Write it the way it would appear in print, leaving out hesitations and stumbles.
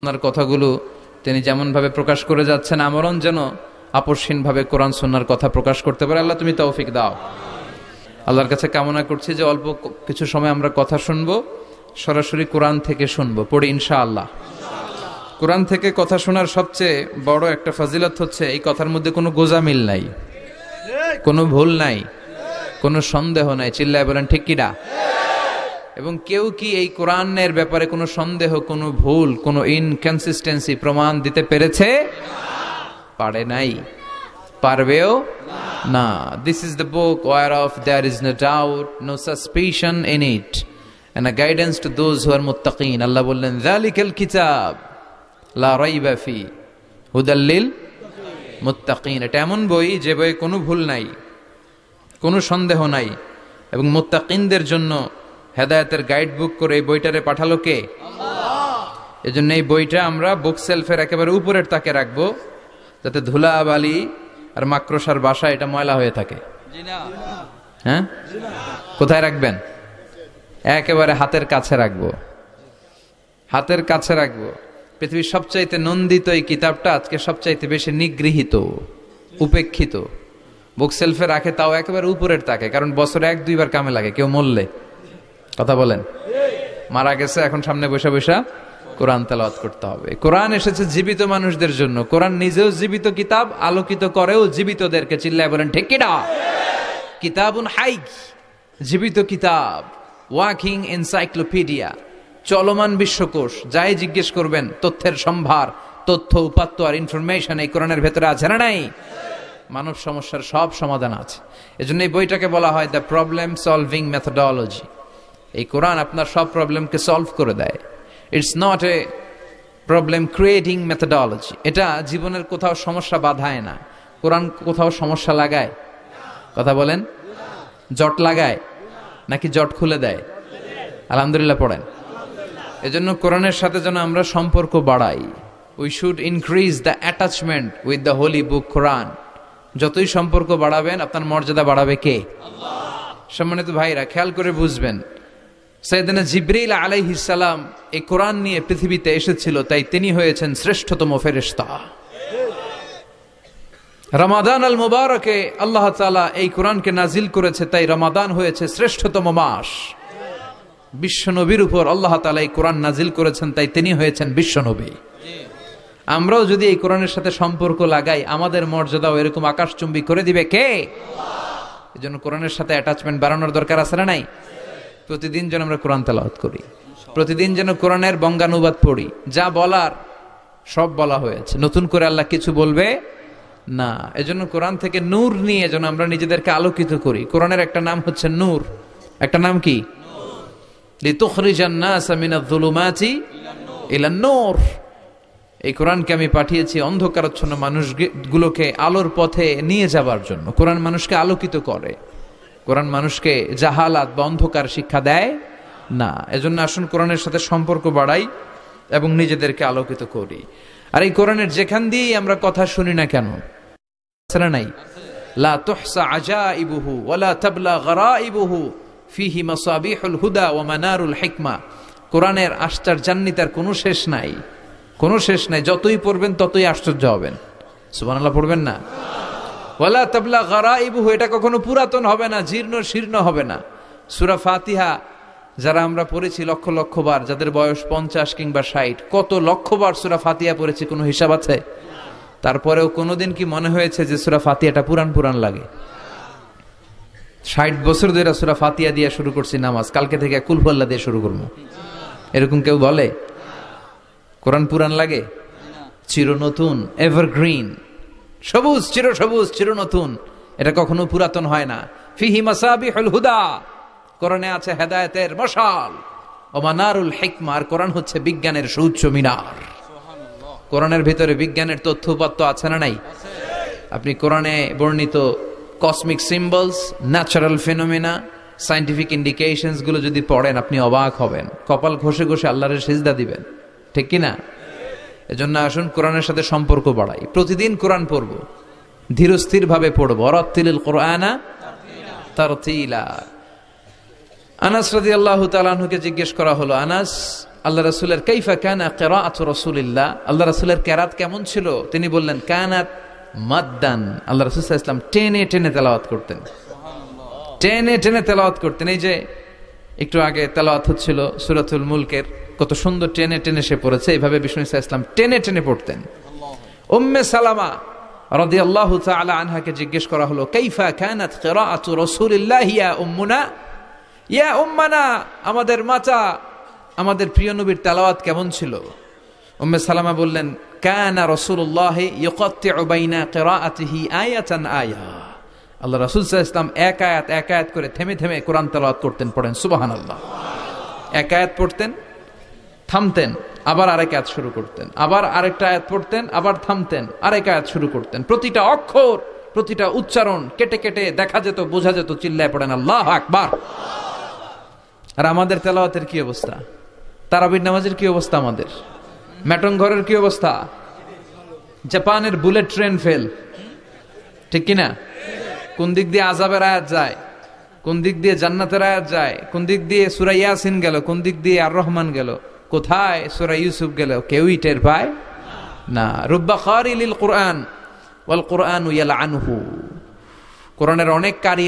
আপনার কথাগুলো তিনি যেমনভাবে প্রকাশ করে যাচ্ছেন, আমরণ যেন আপসহীনভাবে কোরআন সুন্নাহর কথা প্রকাশ করতে পারে। আল্লাহ তুমি তৌফিক দাও। আল্লাহর কাছে কামনা করছি যে অল্প কিছু সময় আমরা কথা শুনবো, সরাসরি কোরআন থেকে শুনবো, পড়ি ইনশাআল্লাহ। কোরআন থেকে কথা শোনার সবচেয়ে বড় একটা ফজিলত হচ্ছে এই কথার মধ্যে কোনো গোজামিল নাই, কোনো ভুল নাই, কোনো সন্দেহ নাই। চিল্লায় বলেন ঠিক কিনা? এবং কেউ কি এই কোরআনের ব্যাপারে কোনো সন্দেহ, কোনো ভুল, কোনো ইনকনসিস্টেন্সি প্রমাণ দিতে পেরেছে? পারে নাই, পারবেও না। This is the book whereof there is no doubt, no suspicion in it, and a guidance to those who are muttaqin. আল্লাহ বললেন যালিকাল কিতাব লা রাইবা ফি হুদাল লিল মুত্তাকিন। এটা এমন বই যে বইয়ে কোনো ভুল নাই, কোনো সন্দেহ নাই, এবং মুত্তাকিনদের জন্য হেদায়েতের গাইড বুক করে এই বইটারে পাঠালো কে? আল্লাহ। এজন্য এই বইটা আমরা বুক সেলফের একেবারে উপরের তাকে রাখবো, যাতে ধুলা বালি আর মাকড়সার বাসা এটা ময়লা হয়ে থাকে। হ্যাঁ, কোথায় রাখবেন? একেবারে হাতের কাছে রাখবো, হাতের কাছে রাখবো। পৃথিবীর সবচাইতে নন্দিত এই কিতাবটা আজকে সবচাইতে বেশি নিগৃহীত, উপেক্ষিত। বুক সেলফে রাখে, তাও একেবারে উপরের তাকে, কারণ বছরে 1-2 বার কামে লাগে। কেউ মরলে, কথা বলেন, মারা গেছে, এখন সামনে বসে বসে কোরআন তেলাওয়াত করতে হবে। কোরআন এসেছে জীবিত মানুষদের জন্য। কোরআন নিজেও জীবিত কিতাব, আলোকিত করেও জীবিতদেরকে। চিল্লায় বলেন ঠিক কিনা? কিতাবুন হাই, জীবিত কিতাব, ওয়াকিং এনসাইক্লোপিডিয়া, চলমান বিশ্বকোষ। যাই জিজ্ঞেস করবেন তথ্যের সম্ভার, তথ্য উপাত্ত আর ইনফরমেশন এই কোরআনের ভেতরে আছে না নাই? মানব সমস্যার সব সমাধান আছে। এজন্য এই বইটাকে বলা হয় দ্য প্রবলেম সলভিং মেথোডোলজি। এই কোরআন আপনার সব প্রবলেমকে সলভ করে দেয়। It's not a problem creating methodology. এটা জীবনের কোথাও সমস্যা বাধায় না। কোরআন কোথাও সমস্যা লাগায়? কথা বলেন, জট লাগায় নাকি জট খুলে দেয়? আলহামদুলিল্লাহ পড়েন। এজন্য কোরআনের সাথে যেন আমরা সম্পর্ক বাড়াই। We should increase the attachment with the holy book Quran. যতই সম্পর্ক বাড়াবেন আপনার মর্যাদা বাড়াবে কে? আল্লাহ। সম্মানিত ভাইরা, খেয়াল করে বুঝবেন, সাইয়েদনা জিবরিল আলাইহিস সালাম এই কোরআন নিয়ে পৃথিবীতে এসেছিল, তাই তিনি হয়েছেন শ্রেষ্ঠতম ফেরেশতা। রমাদান আল মুবারকে আল্লাহ তাআলা এই কোরআনকে নাজিল করেছে, তাই রমাদান হয়েছে শ্রেষ্ঠতম মাস। বিশ্বনবীর উপর আল্লাহ তাআলা এই কোরআন নাজিল করেছেন, তাই তিনি হয়েছেন বিশ্বনবী। আমরাও যদি এই কোরআনের সাথে সম্পর্ক লাগাই, আমাদের মর্যাদাও এরকম আকাশচুম্বী করে দিবে কে? আল্লাহ। এজন্য কোরআনের সাথে অ্যাটাচমেন্ট বাড়ানোর দরকার আছে না নাই? প্রতিদিন যেন আমরা কোরআন তেলাওয়াত করি, প্রতিদিন যেন কোরআনের বঙ্গানুবাদ পড়ি। যা বলার সব বলা হয়েছে, নতুন করে আল্লাহ কিছু বলবে না। এজন্য কোরআন থেকে নূর নিয়ে যেন আমরা নিজেদেরকে আলোকিত করি। কোরআনের একটা নাম হচ্ছে নূর। একটা নাম কি? লিতুখরিজান নাসা মিনাজ যুলুমাতি ইলান নূর। এই কোরআনকে আমি পাঠিয়েছি অন্ধকারাচ্ছন্ন মানুষগুলোকে আলোর পথে নিয়ে যাবার জন্য। কোরআন মানুষকে আলোকিত করে, কোরআন মানুষকে জাহালাত বা অন্ধকার শিক্ষা দেয় না। এজন্য আসুন কোরআনের সাথে সম্পর্ক বাড়াই এবং নিজেদেরকে আলোকিত করি। আর এই কোরআনের যেখান দিয়েই আমরা কথা শুনি না কেন, নাই লা তুহসা আজাইবুহু ওয়ালা তাবলা গরাইবুহু ফিহি মাসাবিহুল হুদা ওয়া মানারুল হিকমা। কোরআনের আশ্চর্যান্বিতার কোনো শেষ নাই, কোনো শেষ নাই। যতই পড়বেন ততই আশ্চর্য হবেন। সুবহানাল্লাহ পড়বেন না? ওয়ালা তাবলা গরাইবুহু, এটা কখনো পুরাতন হবে না, জীর্ণ শীর্ণ হবে না। সূরা ফাতিহা যারা আমরা পড়েছি লক্ষ লক্ষ বার, যাদের বয়স 50 কিংবা 60, কত লক্ষ বার সূরা ফাতিহা পড়েছি, কোনো হিসাব আছে? তারপরেও কোনোদিন কি মনে হয়েছে যে সূরা ফাতিহাটা পুরান পুরান লাগে? 60 বছর ধরে সূরা ফাতিহা দিয়ে শুরু করছি নামাজ, কালকে থেকে কুল হুয়াল্লাহ দিয়ে শুরু করবো, এরকম কেউ বলে? কোরআন পুরান লাগে? চির নতুন, এভারগ্রিন, সবুজ, চির সবুজ, চির নতুন। এটা কখনো পুরাতন হয় না। ফিহি মাসাবিহুল হুদা, কোরআনে আছে হেদায়েতের মশাল। ও মানারুল হিকমা, আর কোরআন হচ্ছে বিজ্ঞানের সুউচ্চ মিনার। কোরআনের ভিতরে বিজ্ঞানের তথ্য উপাত্ত আছে না নাই? আপনি কোরআনে বর্ণিত cosmic symbols, natural phenomena, scientific indications গুলো যদি পড়েন আপনি অবাক হবেন, কপাল ঘষে ঘষে আল্লাহর সিজদা দিবেন, ঠিক কিনা? এজন্য আসুন কোরআনের সাথে সম্পর্ক বাড়াই। প্রতিদিন কোরআন পড়ব, ধীরস্থির ভাবে পড়ব। ওয়ারাত্তিলিল কুরআনা তারতিলা। আনাস রাদিয়াল্লাহু তাআলা আনহুকে জিজ্ঞেস করা হলো, আনাস আল্লাহ রাসূলের কাইফা কানা কিরাআতু রাসূলিল্লাহ, আল্লাহ রাসূলের কিরাত কেমন ছিল? তিনি বললেন কানাত মাদ্দান, আল্লাহ রাসূল সাল্লাল্লাহু আলাইহি ওয়াসাল্লাম টেনে টেনে তেলাওয়াত করতেন, টেনে টেনে তেলাওয়াত করতেন। এই যে একটু আগে তেলাওয়াত হচ্ছিল সূরাতুল মুলকের, কত সুন্দর টেনে টেনে সে পড়েছে। এইভাবে বিষ্ণু সাল্লাল্লাহু আলাইহি ওয়াসাল্লাম টেনে টেনে পড়তেন। উম্মে সালামা রাদিয়াল্লাহু তাআলা আনহাকে জিজ্ঞেস করা হলো, কাইফা কানাত কিরাআতু রাসূলিল্লাহ ইয়া উম্মুনা, ইয়া উম্মানা, আমাদের মাতা, আমাদের প্রিয় নবীর তেলাওয়াত কেমন ছিল? উম্মে সালামা বললেন, কানা রাসূলুল্লাহ ইউকাত্তিউ বাইনা কিরাআতিহি আয়াতান আয়া, আল্লাহ রাসূল সাল্লাল্লাহু আলাইহি ওয়াসাল্লাম এক আয়াত করে থেমে থেমে কোরআন তেলাওয়াত করতেন। পড়েন সুবহানাল্লাহ। এক আয়াত পড়তেন, থামতেন, আবার আরেক আয়াত শুরু করতেন, আবার আরেকটা আয়াত পড়তেন, আবার থামতেন, আরেক আয়াত শুরু করতেন। প্রতিটা অক্ষর, প্রতিটা উচ্চারণ কেটে কেটে দেখা যেত, বোঝা যেত। চিল্লায় পড়েন আল্লাহু আকবার। আর আমাদের তেলাওয়াতের কি অবস্থা? তারাবির নামাজের কি অবস্থা? আমাদের ম্যাটন ঘরের কি অবস্থা? জাপানের বুলেট ট্রেন ফেল, ঠিক কিনা? কোন দিক দিয়ে আযাবের আয়াত যায়, কোন দিক দিয়ে জান্নাতের আয়াত যায়, কোন দিক দিয়ে সূরা ইয়াসিন গেল, কোন দিক দিয়ে আর রহমান গেল, কোথায় সূরা ইউসুফ গেল, কেউই টের পায় না। রুব্বা কারি লিল কুরআন ওয়াল কুরআনু ইয়ালআনহু, কোরআনের অনেক কারি